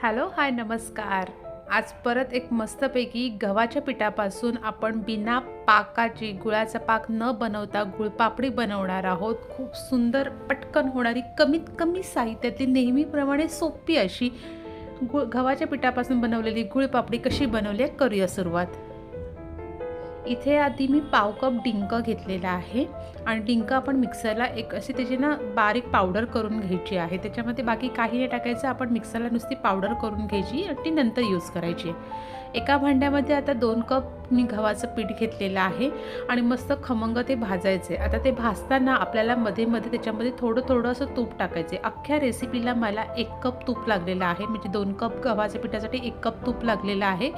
Hello hi नमस्कार। आज परत एक मस्तपैकी गव्हाच्या पिठापासून आपण बिना पाकाची गुळाचा पाक न बनवता गुळपापडी बनवणार आहोत। खूप सुंदर पटकन होणारी कमीत कमी साहित्यातील नेहमीप्रमाणे सोपी अशी गव्हाच्या पिठापासून बनवलेली गुळपापडी कशी बनवली आहे करूया सुरुवात। इथे आधी मी पाव कप डिंक घेतलेला आहे आणि डिंक आपण मिक्सरला एक अशी त्याची ना बारीक पावडर करून घ्यायची आहे। त्याच्यामध्ये बाकी काही नाही टाकायचं, आपण मिक्सरला नुसती पावडर करून घ्यायची आणि ती नंतर यूज करायची। एका भांड्यामध्ये आता 2 कप मी गव्हाचं पीठ घेतलेलं आहे आणि मस्त खमंग ते भाजायचे। आता ते भाजताना आपल्याला मध्ये मध्ये त्याच्यामध्ये थोडं थोडं असं तूप टाकायचे। अख्ख्या रेसिपीला मला 1 कप तूप लागलेलं आहे, म्हणजे 2 कप गव्हाच्या पिठासाठी 1 कप तूप लागलेलं आहे।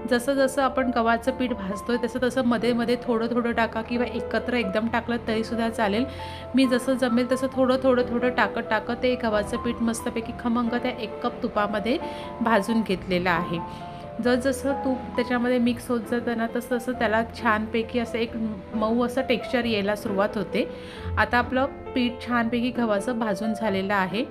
जसं जसं आपण गव्हाचं पीठ भाजतोय तसं तसं मध्ये मध्ये थोडं थोडं टाका किंवा एकत्र एकदम टाकलं तरीसुद्धा चालेल। मी जसं जमेल तसं थोडं थोडं थोडं टाकत ते गव्हाचं पीठ मस्तपैकी खमंग त्या 1 कप तुपामध्ये भाजून घेतलेलं आहे। जसं तूप त्याच्यामध्ये मिक्स होत जातं ना तसं तसं त्याला छानपैकी असं एक मऊ असं टेक्स्चर यायला सुरुवात होते। आता आपलं पीठ छानपैकी गव्हाचं भाजून झालेलं आहे।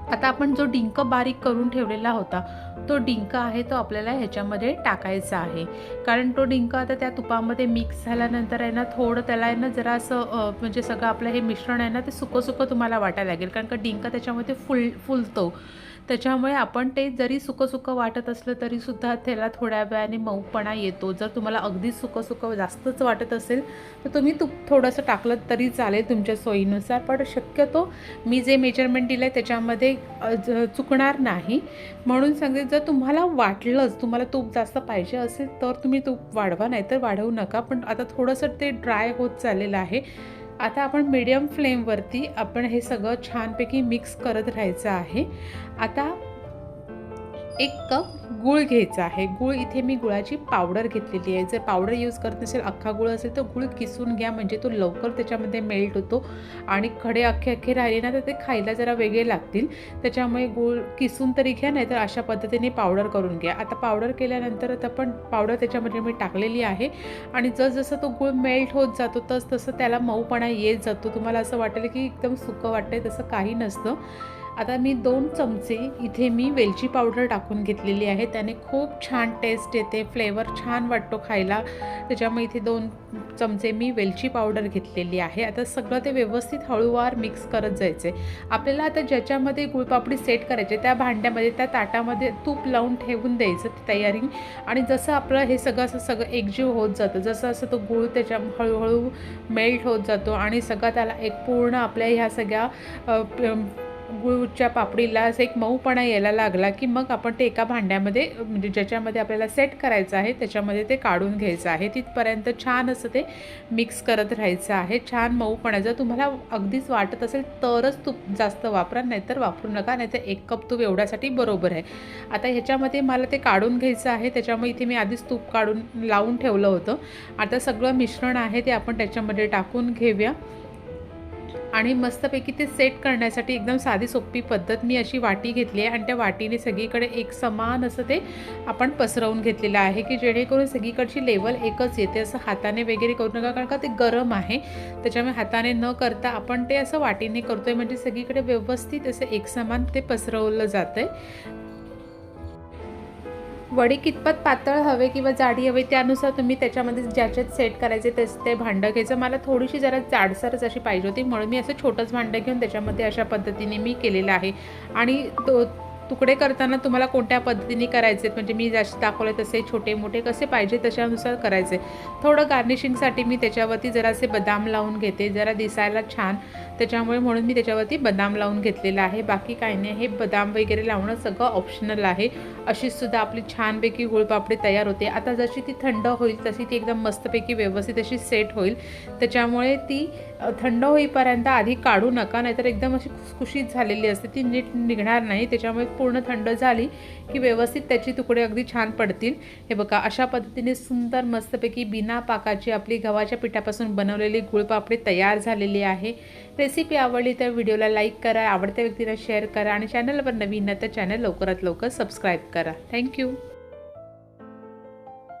आता आपण जो डिंक बारीक करून ठेवलेला होता तो डिंक आहे तो आपल्याला ह्याच्यामध्ये टाकायचा आहे, कारण तो डिंक आता त्या तुपामध्ये मिक्स झाल्यानंतर आहे ना थोडं त्याला आहे ना जरा असं म्हणजे सगळं आपलं हे मिश्रण आहे ना ते सुकं सुकं तुम्हाला वाटायला लागेल, कारण का डिंक त्याच्यामध्ये फुलतो। त्याच्यामुळे आपण ते जरी सुकं सुकं वाटत असलं तरीसुद्धा त्याला थोड्या वेळाने मऊपणा येतो। जर तुम्हाला अगदी सुकं सुकं जास्तच वाटत असेल तर तुम्ही तूप थोडंसं टाकलं तरी चालेल तुमच्या सोयीनुसार, पण शक्यतो मी जे मेजरमेंट दिलं आहे त्याच्यामध्ये चुकणार नाही। म्हणून सांगते, जर तुम्हाला वाटलंच तुम्हाला तूप जास्त पाहिजे असेल तर तुम्ही तूप वाढवा, नाहीतर वाढवू नका। पण आता थोडंसं ते ड्राय होत चाललेलं आहे। आता आपण मीडियम फ्लेमवरती आपण हे सगळं छानपैकी मिक्स करत राहायचं आहे। आता 1 कप गूळ घ्यायचा आहे। गूळ इथे मी गुळाची पावडर घेतलेली आहे। जर पावडर यूज करत नसेल, अख्खा गूळ असेल तर गूळ किसून घ्या, म्हणजे तो लवकर त्याच्यामध्ये मेल्ट होतो आणि खडे अख्खे राहिले ना तर ते खायला जरा वेगळे लागतील। त्याच्यामुळे गूळ किसून तरी घ्या, नाहीतर अशा पद्धतीने पावडर करून घ्या। आता पावडर केल्यानंतर आता पण पावडर त्याच्यामध्ये मी टाकलेली आहे आणि जसं तो गूळ मेल्ट होत जातो तसं त्याला मऊपणा येत जातो। तुम्हाला असं वाटेल की एकदम सुकं वाटतंय, तसं काही नसतं। आता मी 2 चमचे इथे मी वेलची पावडर टाकून घेतलेली आहे, त्याने खूप छान टेस्ट येते, फ्लेवर छान वाटतो खायला। त्याच्यामुळे इथे 2 चमचे मी वेलची पावडर घेतलेली आहे। आता सगळं ते व्यवस्थित हळूवार मिक्स करत जायचे। आपल्याला आता ज्याच्यामध्ये गुळपापडी सेट करायचे त्या भांड्यामध्ये त्या ताटामध्ये तूप लावून ठेवून द्यायचं ती तयारी, आणि जसं आपलं हे सगळं एकजीव होत जातं, जसं असं तो गूळ त्याच्या हळूहळू मेल्ट होत जातो आणि सगळं त्याला एक पूर्ण आपल्या ह्या सगळ्या गुळच्या पापडीला असं एक मऊपणा यायला लागला की मग आपण ते एका भांड्यामध्ये म्हणजे ज्याच्यामध्ये आपल्याला सेट करायचं आहे त्याच्यामध्ये ते काढून घ्यायचं आहे। तिथपर्यंत छान असं ते मिक्स करत राहायचं आहे। छान मऊपणा जर तुम्हाला अगदीच वाटत असेल तरच तूप जास्त वापरा, नाहीतर वापरू नका, नाहीतर 1 कप तूप एवढ्यासाठी बरोबर आहे। आता ह्याच्यामध्ये मला ते काढून घ्यायचं आहे, त्याच्यामुळे इथे मी आधीच तूप काढून लावून ठेवलं होतं। आता सगळं मिश्रण आहे ते आपण त्याच्यामध्ये टाकून घेऊया आणि मस्तपैकी ते सेट करण्यासाठी एकदम साधी सोपी पद्धत मी अशी वाटी घेतली आहे आणि त्या वाटीने सगळीकडे एक समान असं ते आपण पसरवून घेतलेलं आहे की जेणेकरून सगळीकडची लेवल एकच येते। असं हाताने वगैरे करू नका, कारण का ते गरम आहे, त्याच्यामुळे हाताने न करता आपण ते असं वाटीने करतोय, म्हणजे सगळीकडे व्यवस्थित असं एकसमान ते पसरवलं जातंय। वडी कितपत पातळ हवे किंवा जाडी हवी त्यानुसार तुम्ही त्याच्यामध्ये ज्याच्यात सेट करायचे ते भांडं घ्यायचं। मला थोडीशी जरा जाडसरच अशी पाहिजे होती, म्हणून मी असं छोटंच भांडं घेऊन त्याच्यामध्ये अशा पद्धतीने मी केलेलं आहे। आणि तुकडे करताना तुम्हाला कोणत्या पद्धतीने करायचे, म्हणजे मी जसे दाखवले तसे छोटे मोठे कसे पाहिजे तशानुसार करायचे। थोडं गार्निशिंगसाठी मी त्याच्यावरती जरासे बदाम लावून घेते, जरा दिसायला छान, त्याच्यामुळे म्हणून मी त्याच्यावरती बदाम लावून घेतलेला आहे। बाकी काही नाही, हे बदाम वगैरे लावणं सगळं ऑप्शनल आहे। अशीसुद्धा आपली छानपैकी गुळपापडी तयार होते। आता जशी ती थंड होईल तशी ती एकदम मस्तपैकी व्यवस्थित अशी सेट होईल, त्याच्यामुळे ती थंड होईपर्यंत आधी काढू नका, नाहीतर एकदम अशी खुसखुशीत झालेली असते, ती नीट निघणार नाही। त्याच्यामुळे पूर्ण थंड झाली की व्यवस्थित त्याची तुकडे अगदी छान पडतील। हे बघा, अशा पद्धतीने सुंदर मस्तपैकी बिना पाकाची आपली गव्हाच्या पिठापासून बनवलेली गुळपापडी तयार झालेली आहे। रेसिपी आवडली तर व्हिडिओला लाईक करा, आवडत्या व्यक्तीला शेअर करा आणि चॅनलवर नवीन तर चॅनल लवकरात लवकर सबस्क्राईब करा। थँक्यू।